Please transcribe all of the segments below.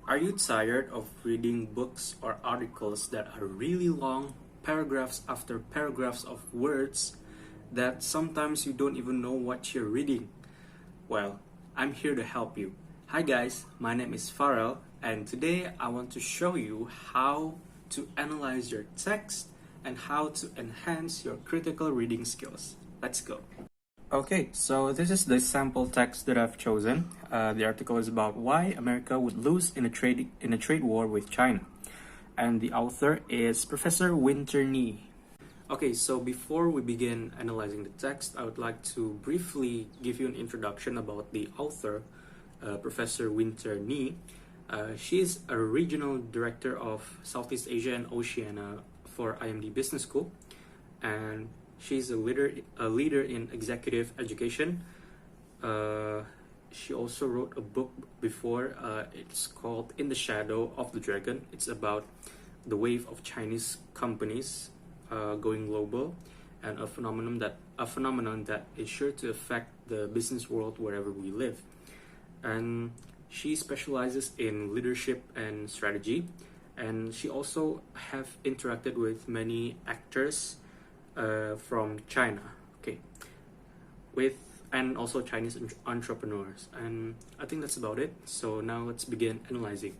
Are you tired of reading books or articles that are really long, paragraphs after paragraphs of words that sometimes you don't even know what you're reading? Well, I'm here to help you. Hi guys, my name is Farrell, and today I want to show you how to analyze your text and how to enhance your critical reading skills. Let's go. Okay, so this is the sample text that I've chosen. The article is about why America would lose in a trade war with China, and the author is Professor Winter Nee. Okay, so before we begin analyzing the text, I would like to briefly give you an introduction about the author, Professor Winter Nee. She is a regional director of Southeast Asia and Oceania for IMD Business School, and she's a leader in executive education. She also wrote a book before. It's called In the Shadow of the Dragon. It's about the wave of Chinese companies going global, and a phenomenon that is sure to affect the business world wherever we live. And she specializes in leadership and strategy, and she also have interacted with many actors from China, okay, and also Chinese entrepreneurs. And I think that's about it. So now let's begin analyzing.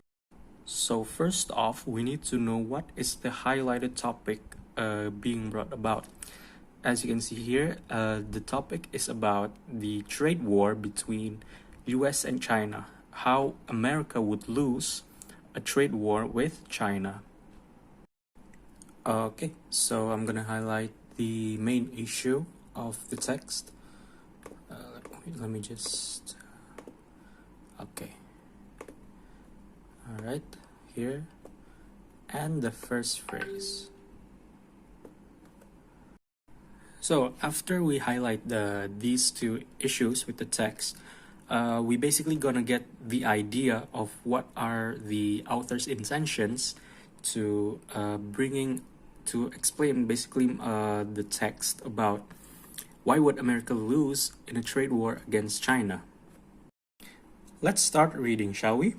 So first off, we need to know what is the highlighted topic being brought about. As you can see here, the topic is about the trade war between US and China, how America would lose a trade war with China. Okay, so I'm gonna highlight the main issue of the text. Let me just okay, all right, here, and the first phrase. So after we highlight these two issues with the text, we basically gonna get the idea of what are the author's intentions to explain basically the text about why would America lose in a trade war against China. Let's start reading, shall we?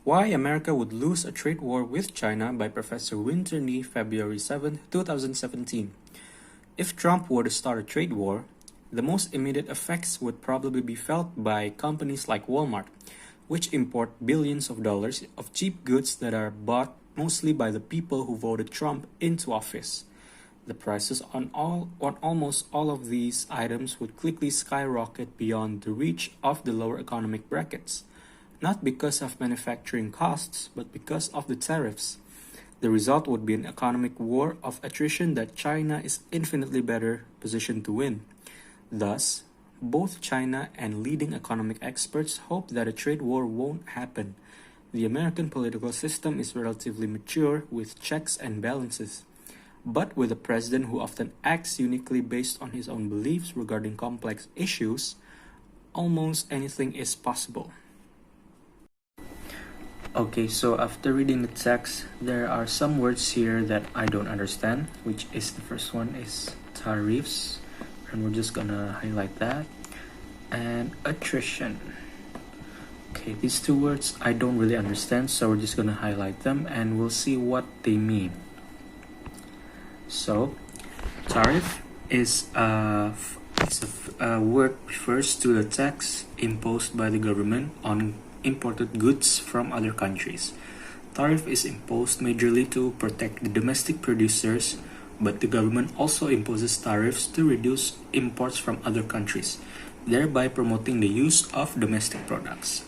Why America Would Lose a Trade War with China by Professor Winter Nee, February 7, 2017. If Trump were to start a trade war, the most immediate effects would probably be felt by companies like Walmart, which import billions of dollars of cheap goods that are bought mostly by the people who voted Trump into office. The prices on almost all of these items would quickly skyrocket beyond the reach of the lower economic brackets, not because of manufacturing costs, but because of the tariffs. The result would be an economic war of attrition that China is infinitely better positioned to win. Thus, both China and leading economic experts hope that a trade war won't happen. The American political system is relatively mature with checks and balances, but with a president who often acts uniquely based on his own beliefs regarding complex issues, almost anything is possible. Okay, so after reading the text, there are some words here that I don't understand, which is the first one is tariffs, and we're just gonna highlight that, and attrition. Okay, these two words I don't really understand, so we're just gonna highlight them and we'll see what they mean. So, tariff is a word refers to the tax imposed by the government on imported goods from other countries. Tariff is imposed majorly to protect the domestic producers, but the government also imposes tariffs to reduce imports from other countries, thereby promoting the use of domestic products.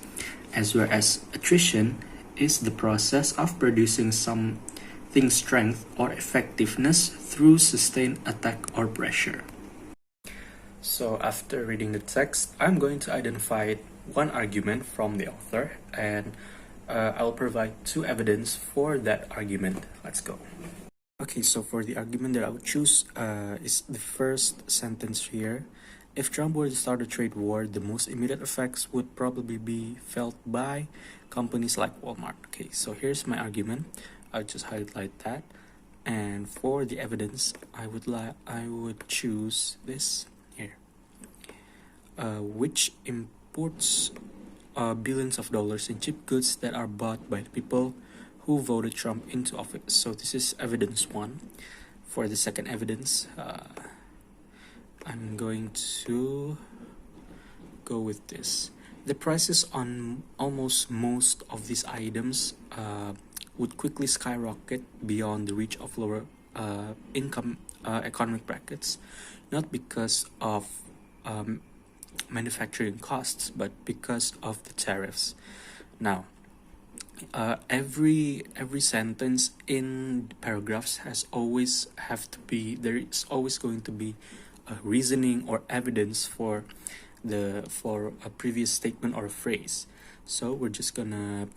As well as attrition is the process of producing something's strength or effectiveness through sustained attack or pressure. So after reading the text, I'm going to identify one argument from the author, and I'll provide two evidence for that argument. Let's go. Okay, so for the argument that I would choose is the first sentence here. If Trump were to start a trade war, the most immediate effects would probably be felt by companies like Walmart. Okay, so here's my argument. I'll just highlight that. And for the evidence, I would choose this here, which imports billions of dollars in cheap goods that are bought by the people who voted Trump into office. So this is evidence one. For the second evidence, I'm going to go with this. The prices on almost most of these items would quickly skyrocket beyond the reach of lower income economic brackets, not because of manufacturing costs, but because of the tariffs. Now, every sentence in the paragraphs has always have to be there is always going to be a reasoning or evidence for a previous statement or a phrase. So we're just gonna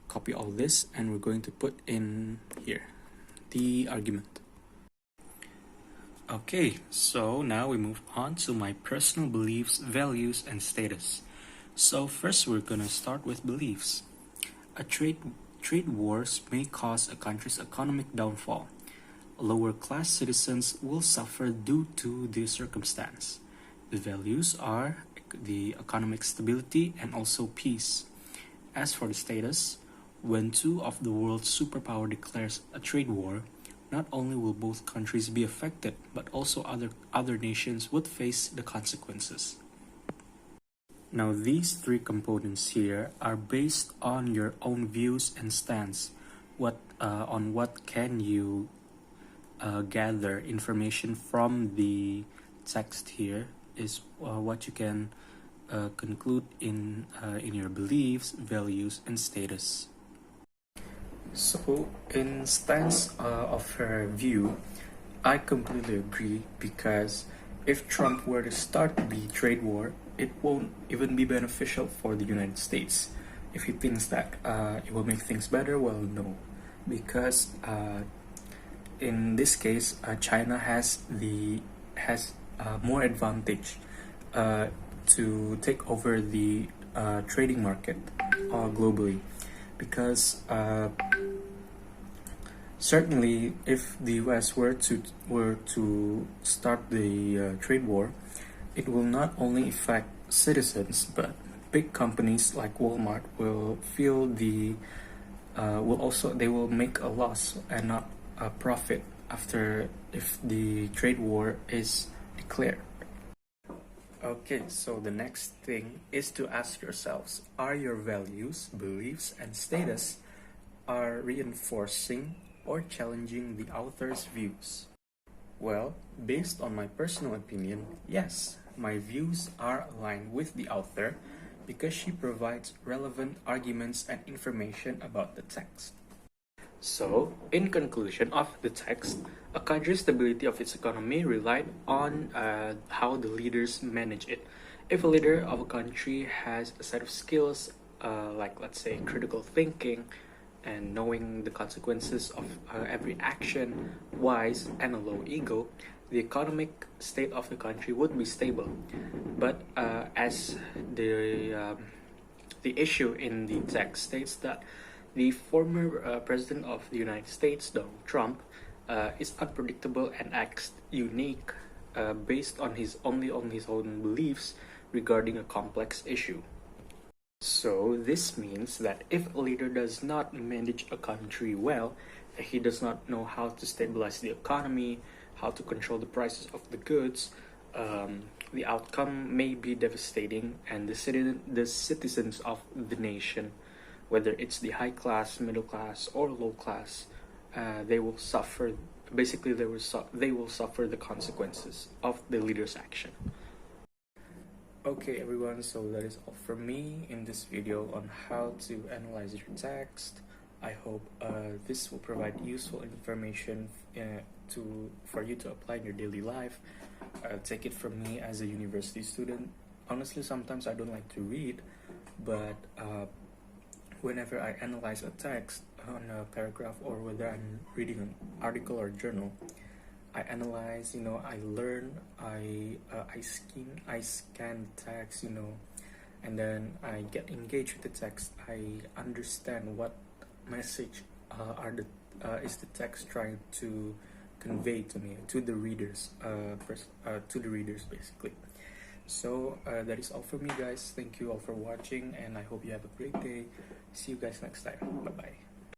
copy all this and we're going to put in here the argument. Okay, so now we move on to my personal beliefs, values, and status. So first we're gonna start with beliefs. Trade wars may cause a country's economic downfall. Lower class citizens will suffer due to this circumstance. The values are the economic stability and also peace. As for the status, when two of the world's superpower declares a trade war, not only will both countries be affected, but also other nations would face the consequences. Now these three components here are based on your own views and stance. On what can you gather information from the text here is what you can conclude in your beliefs, values, and status. So in stance of her view, I completely agree, because if Trump were to start the trade war, it won't even be beneficial for the United States. If he thinks that it will make things better, well, no, because in this case, China has more advantage to take over the trading market globally, because certainly if the US were to start the trade war, it will not only affect citizens, but big companies like Walmart will feel they will make a loss and not a profit after if the trade war is declared. Okay, so the next thing is to ask yourselves, are your values, beliefs, and status are reinforcing or challenging the author's views? Well, based on my personal opinion, yes, my views are aligned with the author because she provides relevant arguments and information about the text. So, in conclusion of the text, a country's stability of its economy relied on how the leaders manage it. If a leader of a country has a set of skills, like let's say critical thinking and knowing the consequences of every action, wise, and a low ego, the economic state of the country would be stable. But as the issue in the text states that the former President of the United States, Donald Trump, is unpredictable and acts unique based on his own beliefs regarding a complex issue. So this means that if a leader does not manage a country well, he does not know how to stabilize the economy, how to control the prices of the goods, the outcome may be devastating, and the citizens of the nation, whether it's the high class, middle class, or low class, they will suffer. Basically, they will suffer the consequences of the leader's action. Okay, everyone, so that is all from me in this video on how to analyze your text. I hope this will provide useful information for you to apply in your daily life. Take it from me as a university student. Honestly, sometimes I don't like to read, but whenever I analyze a text on a paragraph, or whether I'm reading an article or journal, I analyze, I learn, I scan the text, and then I get engaged with the text. I understand what message is the text trying to convey to me, to the readers, basically. So that is all for me, guys. Thank you all for watching, and I hope you have a great day. See you guys next time. Bye bye.